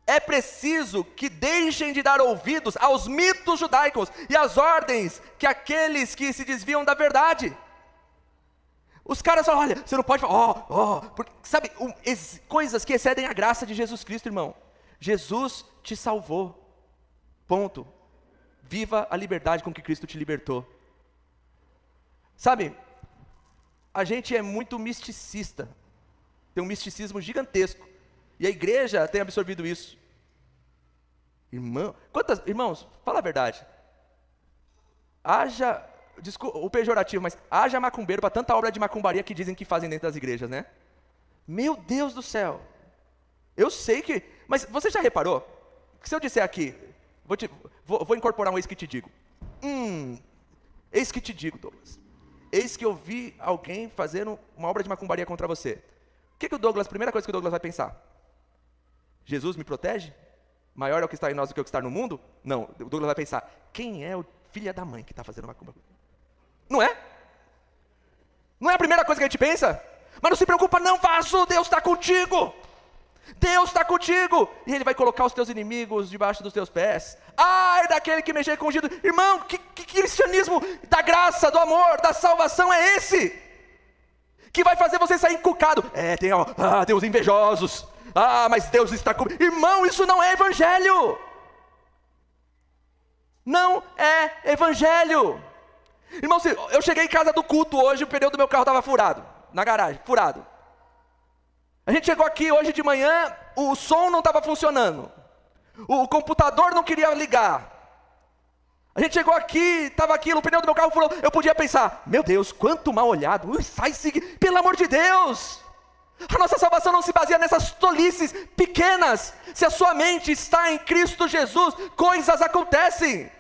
é preciso que deixem de dar ouvidos aos mitos judaicos e às ordens que aqueles que se desviam da verdade. Os caras falam, olha, você não pode falar, porque, sabe, coisas que excedem a graça de Jesus Cristo, irmão. Jesus te salvou, ponto. Viva a liberdade com que Cristo te libertou. Sabe, a gente é muito misticista, tem um misticismo gigantesco, e a igreja tem absorvido isso. Irmãos, fala a verdade, desculpa o pejorativo, mas haja macumbeiro para tanta obra de macumbaria que dizem que fazem dentro das igrejas, né? Meu Deus do céu, eu sei que, mas você já reparou, que se eu disser aqui, vou incorporar um eis que te digo, eis que te digo, Douglas. Eis que eu vi alguém fazendo uma obra de macumbaria contra você. A primeira coisa que o Douglas vai pensar? Jesus me protege? Maior é o que está em nós do que o que está no mundo? Não, o Douglas vai pensar, quem é o filho da mãe que está fazendo macumba? Não é? Não é a primeira coisa que a gente pensa? Mas não se preocupa, não, vaso, Deus está contigo. Deus está contigo, e Ele vai colocar os teus inimigos debaixo dos teus pés. Ai daquele que mexer com o ungido. Irmão, que cristianismo da graça, do amor, da salvação é esse? Que vai fazer você sair encucado. Deus invejosos. Mas Deus está comigo. Irmão, isso não é evangelho. Não é evangelho. Irmão, eu cheguei em casa do culto hoje, o pneu do meu carro estava furado, na garagem, furado. A gente chegou aqui hoje de manhã, o som não estava funcionando, o computador não queria ligar. A gente chegou aqui, estava aquilo, o pneu do meu carro furou. Eu podia pensar, meu Deus, quanto mal olhado, sai seguir, pelo amor de Deus. A nossa salvação não se baseia nessas tolices pequenas. Se a sua mente está em Cristo Jesus, coisas acontecem.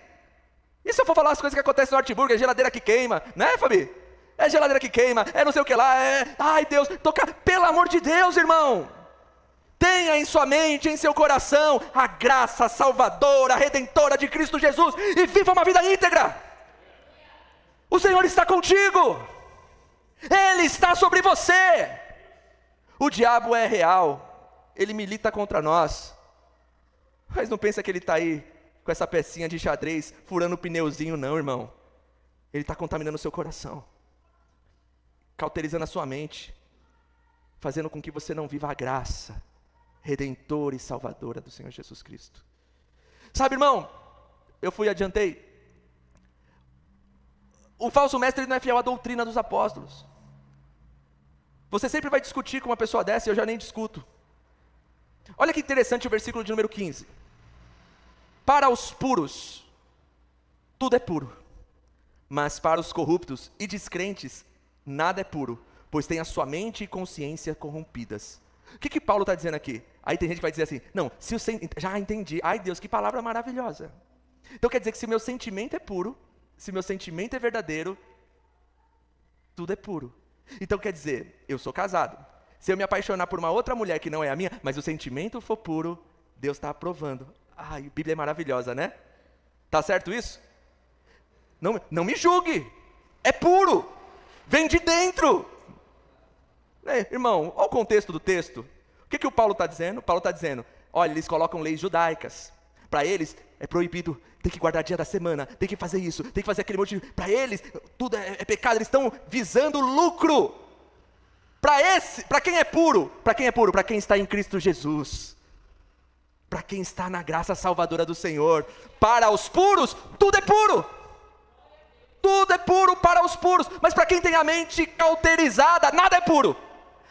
E se eu for falar as coisas que acontecem no Artburg, é geladeira que queima, né, Fabi? É geladeira que queima, é não sei o que lá, ai Deus, pelo amor de Deus, irmão. Tenha em sua mente, em seu coração, a graça salvadora, redentora de Cristo Jesus, e viva uma vida íntegra. O Senhor está contigo, Ele está sobre você. O diabo é real, ele milita contra nós, mas não pensa que ele está aí, com essa pecinha de xadrez, furando o pneuzinho não, irmão. Ele está contaminando o seu coração, cauterizando a sua mente, fazendo com que você não viva a graça redentora e salvadora do Senhor Jesus Cristo. Sabe, irmão, eu adiantei. O falso mestre não é fiel à doutrina dos apóstolos. Você sempre vai discutir com uma pessoa dessa, e eu já nem discuto. Olha que interessante o versículo de número 15. Para os puros, tudo é puro, mas para os corruptos e descrentes, nada é puro, pois tem a sua mente e consciência corrompidas. O que Paulo está dizendo aqui? Aí tem gente que vai dizer assim, não, já entendi, ai Deus, que palavra maravilhosa. Então quer dizer que se meu sentimento é puro, se meu sentimento é verdadeiro, tudo é puro. Então quer dizer, eu sou casado. Se eu me apaixonar por uma outra mulher que não é a minha, mas o sentimento for puro, Deus está aprovando. Ai, a Bíblia é maravilhosa, né? Tá certo isso? Não me julgue. É puro. Vem de dentro. Irmão, olha o contexto do texto. O que o Paulo está dizendo? Paulo está dizendo, olha, eles colocam leis judaicas. Para eles é proibido, tem que guardar dia da semana, tem que fazer isso, tem que fazer aquele monte de... Para eles, tudo é pecado, eles estão visando lucro. Para quem é puro? Para quem é puro? Para quem está em Cristo Jesus. Para quem está na graça salvadora do Senhor. Para os puros, tudo é puro. Tudo é puro para os puros. Mas para quem tem a mente cauterizada, nada é puro.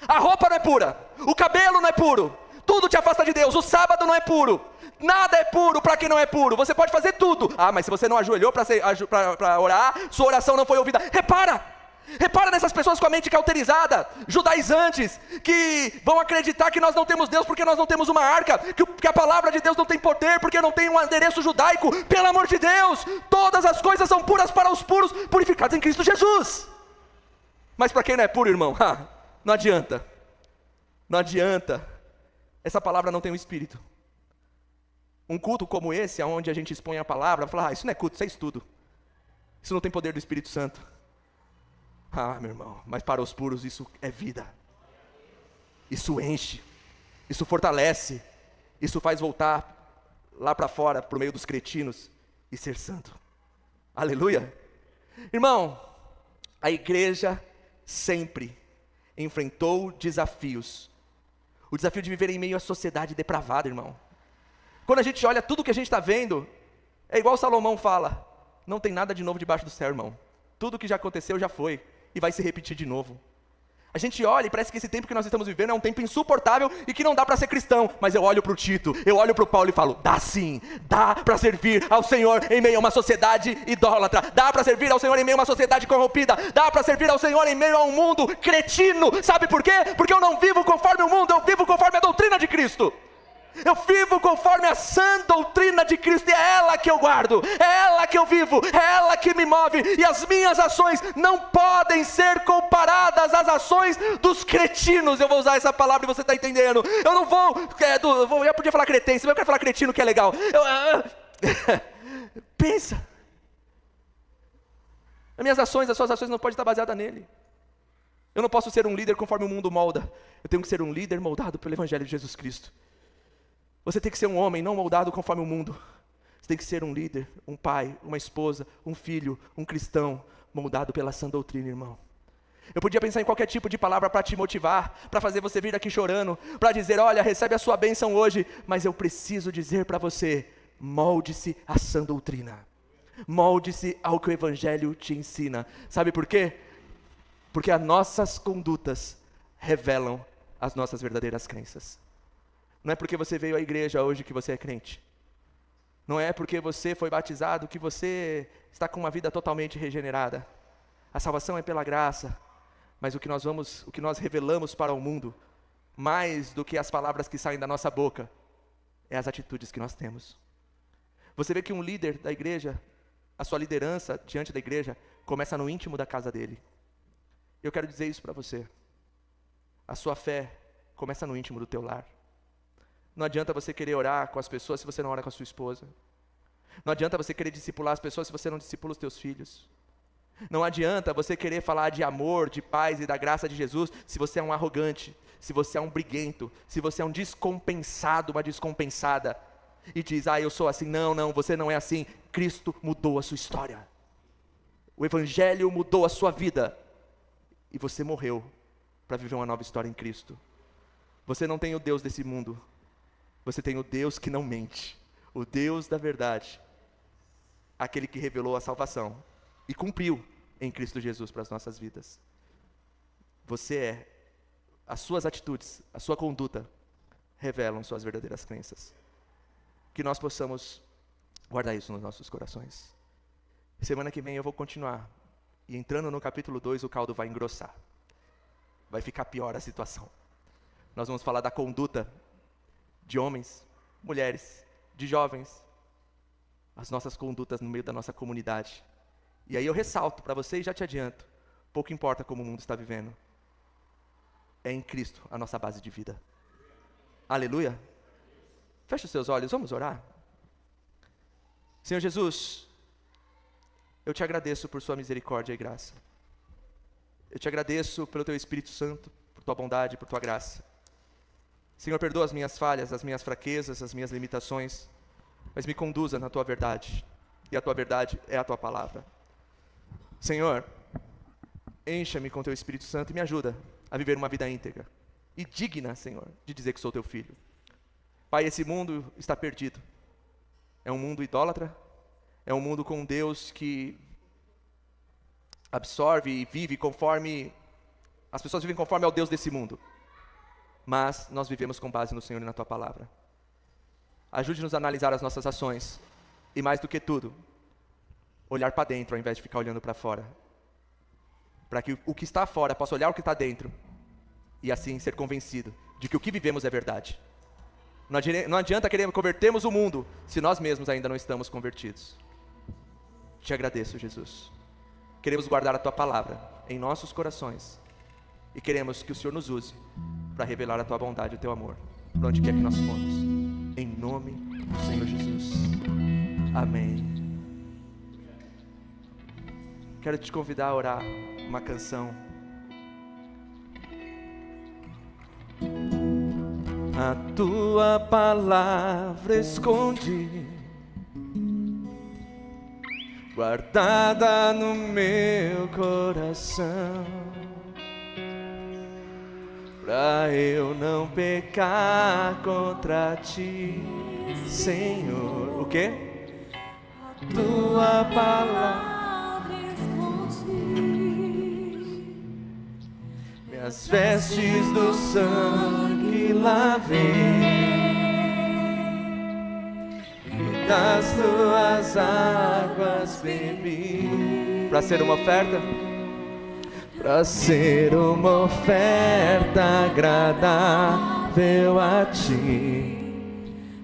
A roupa não é pura, o cabelo não é puro, tudo te afasta de Deus, o sábado não é puro, nada é puro para quem não é puro. Você pode fazer tudo, mas se você não ajoelhou para orar, sua oração não foi ouvida. Repara nessas pessoas com a mente cauterizada, judaizantes, que vão acreditar que nós não temos Deus porque nós não temos uma arca, que a palavra de Deus não tem poder porque não tem um adereço judaico. Pelo amor de Deus, todas as coisas são puras para os puros, purificados em Cristo Jesus. Mas para quem não é puro, irmão, não adianta. Não adianta. Essa palavra não tem um espírito. Um culto como esse, onde a gente expõe a palavra, fala, isso não é culto, isso é estudo. Isso não tem poder do Espírito Santo. Meu irmão, mas para os puros isso é vida. Isso enche. Isso fortalece. Isso faz voltar lá para fora, para o meio dos cretinos, e ser santo. Aleluia. Irmão, a igreja sempre enfrentou desafios. O desafio de viver em meio à sociedade depravada, irmão. Quando a gente olha tudo que a gente está vendo, é igual Salomão fala, não tem nada de novo debaixo do céu, irmão. Tudo que já aconteceu já foi, e vai se repetir de novo. A gente olha e parece que esse tempo que nós estamos vivendo é um tempo insuportável e que não dá para ser cristão. Mas eu olho para o Tito, eu olho para o Paulo e falo, dá sim, dá para servir ao Senhor em meio a uma sociedade idólatra, dá para servir ao Senhor em meio a uma sociedade corrompida, dá para servir ao Senhor em meio a um mundo cretino. Sabe por quê? Porque eu não vivo conforme o mundo, eu vivo conforme a doutrina de Cristo. Eu vivo conforme a sã doutrina de Cristo, e é ela que eu guardo, é ela que eu vivo, é ela que me move, e as minhas ações não podem ser comparadas às ações dos cretinos. Eu vou usar essa palavra e você está entendendo. Eu não vou, eu podia falar cretense, mas eu quero falar cretino, que é legal. Pensa, as minhas ações, as suas ações não podem estar baseadas nele. Eu não posso ser um líder conforme o mundo molda, eu tenho que ser um líder moldado pelo Evangelho de Jesus Cristo. Você tem que ser um homem não moldado conforme o mundo. Você tem que ser um líder, um pai, uma esposa, um filho, um cristão, moldado pela sã doutrina, irmão. Eu podia pensar em qualquer tipo de palavra para te motivar, para fazer você vir aqui chorando, para dizer, olha, recebe a sua bênção hoje, mas eu preciso dizer para você, molde-se à sã doutrina. Molde-se ao que o Evangelho te ensina. Sabe por quê? Porque as nossas condutas revelam as nossas verdadeiras crenças. Não é porque você veio à igreja hoje que você é crente. Não é porque você foi batizado que você está com uma vida totalmente regenerada. A salvação é pela graça, mas o que nós revelamos para o mundo, mais do que as palavras que saem da nossa boca, é as atitudes que nós temos. Você vê que um líder da igreja, a sua liderança diante da igreja, começa no íntimo da casa dele. Eu quero dizer isso para você. A sua fé começa no íntimo do teu lar. Não adianta você querer orar com as pessoas se você não ora com a sua esposa. Não adianta você querer discipular as pessoas se você não discipula os teus filhos. Não adianta você querer falar de amor, de paz e da graça de Jesus se você é um arrogante, se você é um briguento, se você é um descompensado, uma descompensada, e diz, eu sou assim. Não, você não é assim. Cristo mudou a sua história. O Evangelho mudou a sua vida. E você morreu para viver uma nova história em Cristo. Você não tem o Deus desse mundo. Você tem o Deus que não mente, o Deus da verdade, aquele que revelou a salvação e cumpriu em Cristo Jesus para as nossas vidas. As suas atitudes, a sua conduta revelam suas verdadeiras crenças. Que nós possamos guardar isso nos nossos corações. Semana que vem eu vou continuar, e entrando no capítulo 2 o caldo vai engrossar, vai ficar pior a situação. Nós vamos falar da conduta de homens, mulheres, de jovens, as nossas condutas no meio da nossa comunidade. E aí eu ressalto para você e já te adianto, Pouco importa como o mundo está vivendo. É em Cristo a nossa base de vida. Aleluia. Feche os seus olhos, vamos orar. Senhor Jesus, eu te agradeço por sua misericórdia e graça. Eu te agradeço pelo teu Espírito Santo, por tua bondade, por tua graça. Senhor, perdoa as minhas falhas, as minhas fraquezas, as minhas limitações, mas me conduza na tua verdade. E a tua verdade é a tua palavra. Senhor, encha-me com teu Espírito Santo e me ajuda a viver uma vida íntegra e digna, Senhor, de dizer que sou teu filho. Pai, esse mundo está perdido. É um mundo idólatra, é um mundo com um Deus que absorve e vive conforme, as pessoas vivem conforme ao Deus desse mundo. Mas nós vivemos com base no Senhor e na tua palavra. Ajude-nos a analisar as nossas ações e, mais do que tudo, olhar para dentro ao invés de ficar olhando para fora. Para que o que está fora possa olhar o que está dentro e assim ser convencido de que o que vivemos é verdade. Não adianta querer convertermos o mundo se nós mesmos ainda não estamos convertidos. Te agradeço, Jesus. Queremos guardar a tua palavra em nossos corações e queremos que o Senhor nos use para revelar a tua bondade e o teu amor por onde quer que nós formos. Em nome do Senhor Jesus. Amém. Quero te convidar a orar uma canção. A tua palavra escondi, guardada no meu coração, pra eu não pecar contra ti, Senhor. O quê? A tua palavra escondi, minhas vestes do sangue lavei, e das tuas águas bebi. Para ser uma oferta? Para ser uma oferta agradável a ti,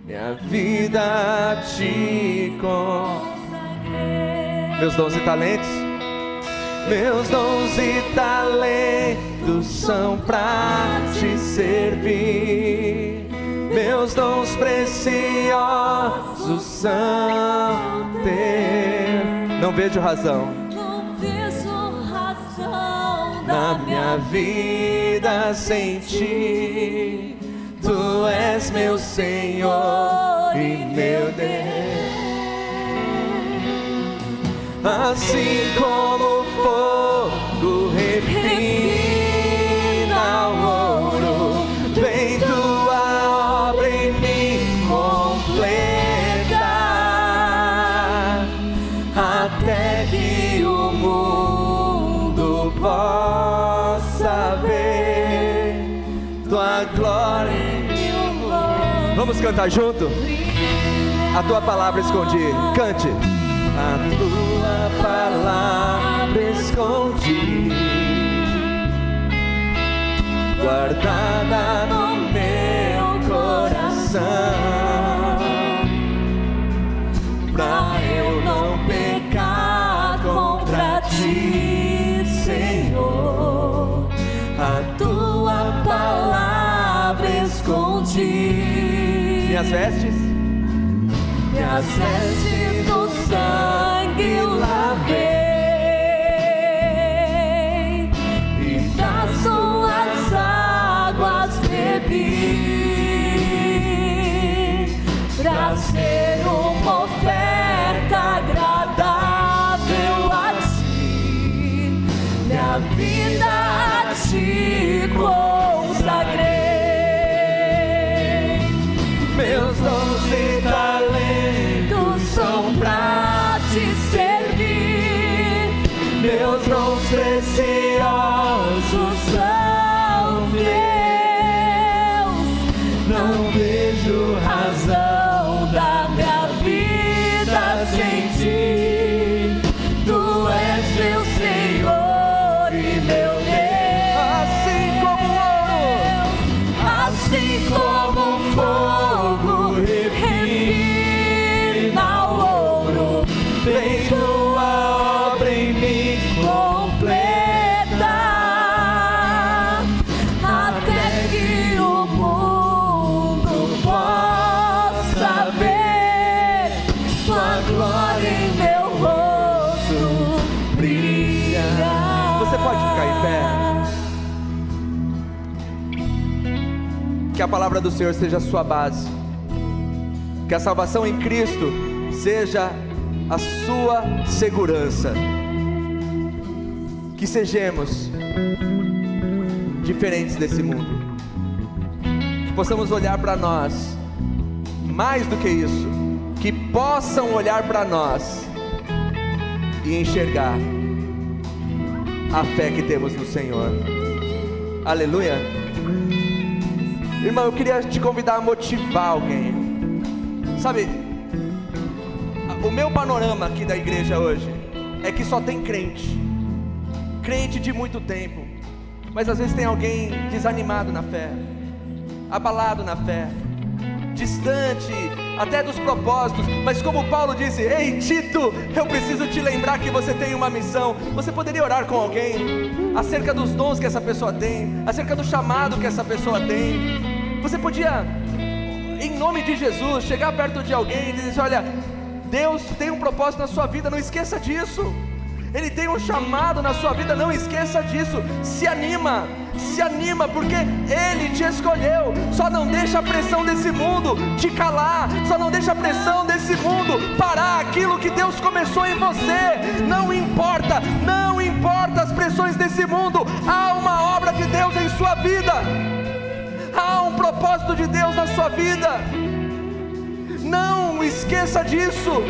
minha vida a ti consagrei. Meus dons e talentos, meus dons e talentos são pra te servir. Meus dons preciosos são ter. Não vejo razão na minha vida sem ti. Tu és meu Senhor e meu Deus. Assim como o fogo refina o ouro, vem tua obra em mim completar, até que o mundo possa ver tua glória em meu rosto. Vamos cantar junto? A tua palavra escondi. Cante. A tua palavra escondi, guardada no meu coração, pra eu não pecar contra ti, Senhor. A tua palavra escondi, minhas vestes do sangue lavei, e das tuas águas bebi, pra ser uma oferta agradável a ti, minha vida a ti consagrei. Meus dons e talentos são pra te servir, meus dons preciosos são teus. Não vejo razão da minha que a palavra do Senhor seja a sua base, que a salvação em Cristo seja a sua segurança, que sejamos diferentes desse mundo, que possamos olhar para nós, mais do que isso, que possam olhar para nós e enxergar a fé que temos no Senhor. Aleluia. Irmão, eu queria te convidar a motivar alguém. Sabe, o meu panorama aqui da igreja hoje é que só tem crente de muito tempo, mas às vezes tem alguém desanimado na fé, abalado na fé, distante até dos propósitos, mas como Paulo disse: ei Tito, eu preciso te lembrar que você tem uma missão. Você poderia orar com alguém acerca dos dons que essa pessoa tem, acerca do chamado que essa pessoa tem. Você podia, em nome de Jesus, chegar perto de alguém e dizer: olha, Deus tem um propósito na sua vida, não esqueça disso. Ele tem um chamado na sua vida, não esqueça disso. Se anima, porque Ele te escolheu. Só não deixa a pressão desse mundo te calar, só não deixa a pressão desse mundo parar aquilo que Deus começou em você. Não importa as pressões desse mundo, há uma obra de Deus em sua vida, há um propósito de Deus na sua vida. Não esqueça disso.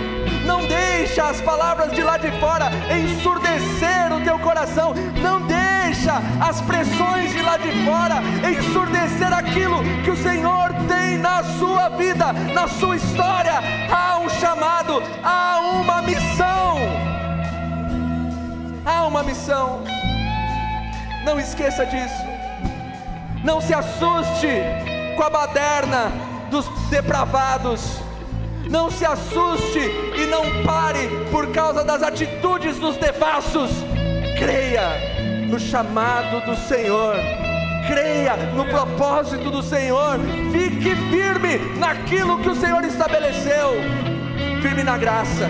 Não deixa as palavras de lá de fora ensurdecer o teu coração. Não deixa as pressões de lá de fora ensurdecer aquilo que o Senhor tem na sua vida, na sua história. Há um chamado, há uma missão. Há uma missão. Não esqueça disso. Não se assuste com a baderna dos depravados. Não se assuste e não pare por causa das atitudes dos devassos. Creia no chamado do Senhor, creia no propósito do Senhor. Fique firme naquilo que o Senhor estabeleceu, firme na graça.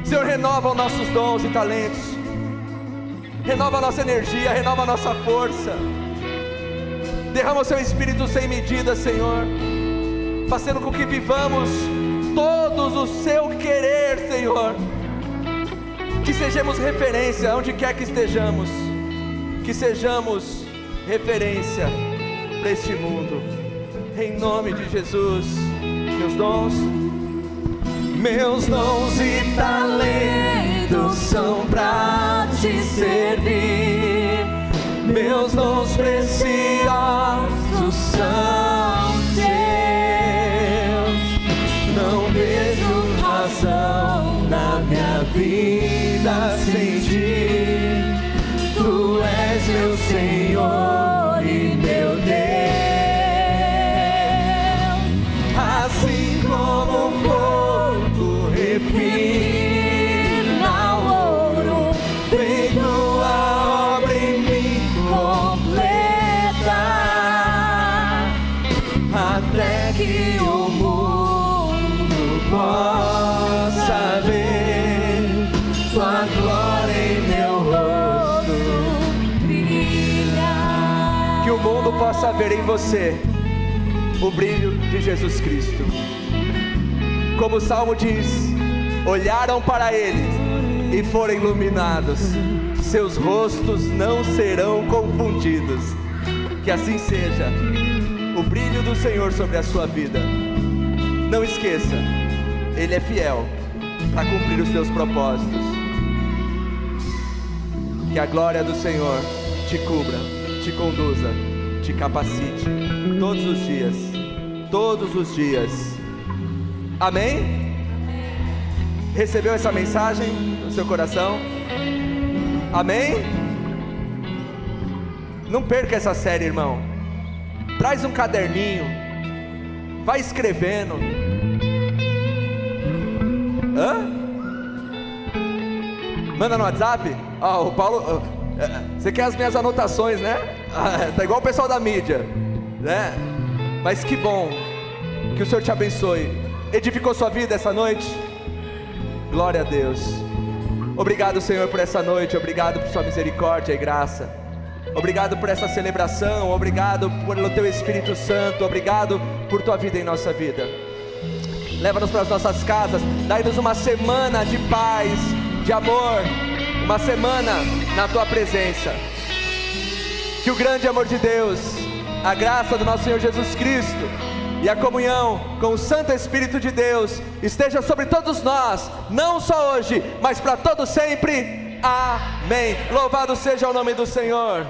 Senhor, renova os nossos dons e talentos, renova a nossa energia, renova a nossa força. Derrama o seu Espírito sem medida, Senhor, fazendo com que vivamos todos o seu querer, Senhor. Que sejamos referência onde quer que estejamos, que sejamos referência para este mundo, em nome de Jesus. Meus dons e talentos são para te servir. Meus dons preciosos são teus. Não vejo razão na minha vida sem ti. Tu és meu Senhor e meu Deus. Assim como o fogo refina o ouro, feito a obra em mim completa, até que o mundo possa ver sua glória em meu rosto brilhar. Que o mundo possa ver em você o brilho de Jesus Cristo. Como o Salmo diz: olharam para Ele e foram iluminados, seus rostos não serão confundidos. Que assim seja o brilho do Senhor sobre a sua vida. Não esqueça, Ele é fiel para cumprir os seus propósitos. Que a glória do Senhor te cubra, te conduza, te capacite todos os dias, todos os dias. Amém? Recebeu essa mensagem no seu coração? Amém? Não perca essa série, irmão. Traz um caderninho, vai escrevendo. Manda no WhatsApp. O Paulo, você quer as minhas anotações, né? Tá igual o pessoal da mídia, né? Mas que bom, que o Senhor te abençoe. Edificou sua vida essa noite? Glória a Deus. Obrigado, Senhor, por essa noite. Obrigado por sua misericórdia e graça. Obrigado por essa celebração, obrigado pelo Teu Espírito Santo, obrigado por Tua vida em nossa vida. Leva-nos para as nossas casas, dai-nos uma semana de paz, de amor, uma semana na Tua presença. Que o grande amor de Deus, a graça do nosso Senhor Jesus Cristo e a comunhão com o Santo Espírito de Deus esteja sobre todos nós, não só hoje, mas para todo sempre. Amém. Louvado seja o nome do Senhor.